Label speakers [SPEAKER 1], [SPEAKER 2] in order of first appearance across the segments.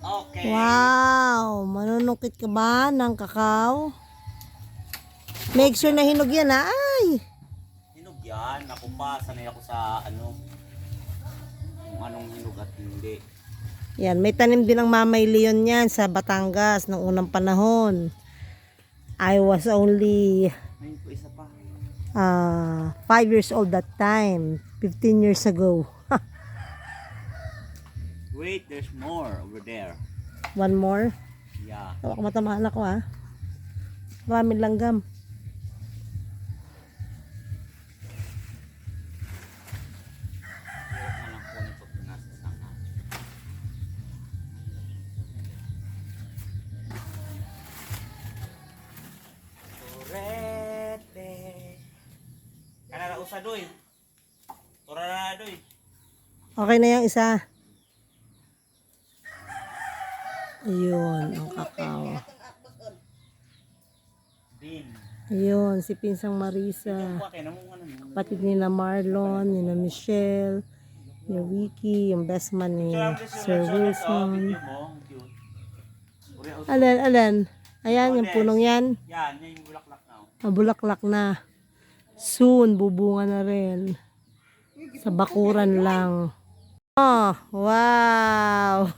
[SPEAKER 1] Okay.
[SPEAKER 2] Wow! Manunukit ka ba ng kakao? Make sure na hinog yan, ha? Ay!
[SPEAKER 1] Hinog yan. Ako pa, sanay ako sa ano, kung anong hinog at hindi.
[SPEAKER 2] Yan, may tanim din ng Mamay Leon yan sa Batangas noong unang panahon. I was only
[SPEAKER 1] Ngayon po isa pa.
[SPEAKER 2] 5 years old that time. 15 years ago.
[SPEAKER 1] Wait, there's more over there.
[SPEAKER 2] One more.
[SPEAKER 1] Yeah.
[SPEAKER 2] Tawak matamaan ako, ha? Maraming langgam.
[SPEAKER 1] Hirap na lang po nito pinasa sana. Turete. Kanara usa doy. Turara doy.
[SPEAKER 2] Okay na yung isa. Ayun, ang kakao.
[SPEAKER 1] Din.
[SPEAKER 2] Ayun, si Pinsang Marisa.
[SPEAKER 1] Kuha mo ano.
[SPEAKER 2] Kapatid ni na Marlon, ni na Michelle, ni Vicky, yung best man ni Sir Wilson. Alan. Ayan, yung punong yan.
[SPEAKER 1] Yan, yan yung bulaklak na.
[SPEAKER 2] Mabulaklak na. Soon, bubunga na rin. Sa bakuran lang. Oh, wow!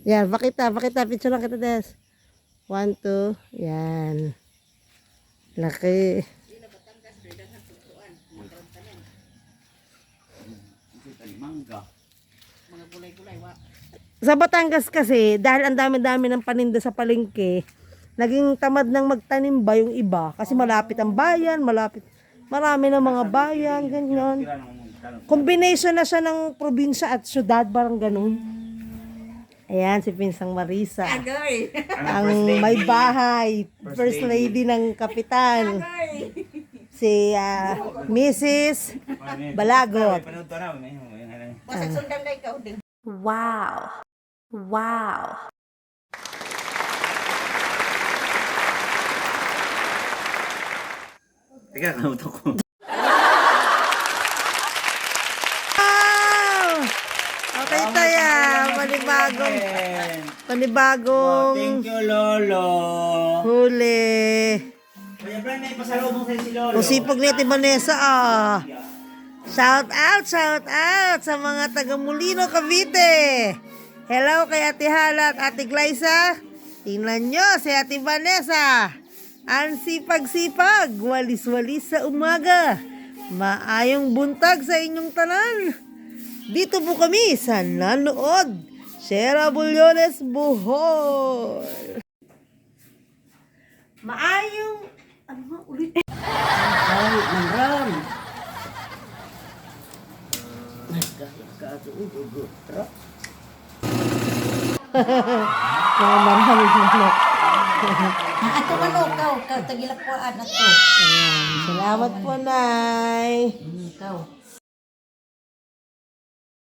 [SPEAKER 2] Yan, pakita. Picture lang kita, Des. 1, 2. Yan. Laki.
[SPEAKER 1] Mangga.
[SPEAKER 2] Sa Batangas kasi, dahil ang dami-dami ng paninda sa palengke, naging tamad ng magtanim ba yung iba? Kasi malapit ang bayan, marami ng mga bayan, ganyan. Combination na siya ng probinsya at syudad, parang ganun. Ayan, si Pinsang Marisa. Ang may bahay. First lady ng kapitan. Si Mrs. Balagot.
[SPEAKER 3] Wow. Wow.
[SPEAKER 1] Teka, kamutok ko.
[SPEAKER 2] Wow! Okay tayo. Panibagong
[SPEAKER 1] Thank you, Lolo.
[SPEAKER 2] huli.
[SPEAKER 1] Kuya Bran, may pasalubong sa'yo si Lolo.
[SPEAKER 2] Kusipag ni Ate Vanessa, Shout out sa mga taga Molino, Cavite. Hello kay Ate Hala at Ate Glyza. Tingnan nyo si Ate Vanessa. Ang sipag-sipag, walis-walis sa umaga. Maayong buntag sa inyong tanan. Dito po kami sa nanood. Sierra Bulyones, Bohol. Maayong... Ano nga ulit?
[SPEAKER 1] Ay, manram.
[SPEAKER 2] Mga maraming manok.
[SPEAKER 3] Ato manok, kau tagilak po anak ko.
[SPEAKER 2] Ayan. Salamat po, Nay.
[SPEAKER 3] Ikaw.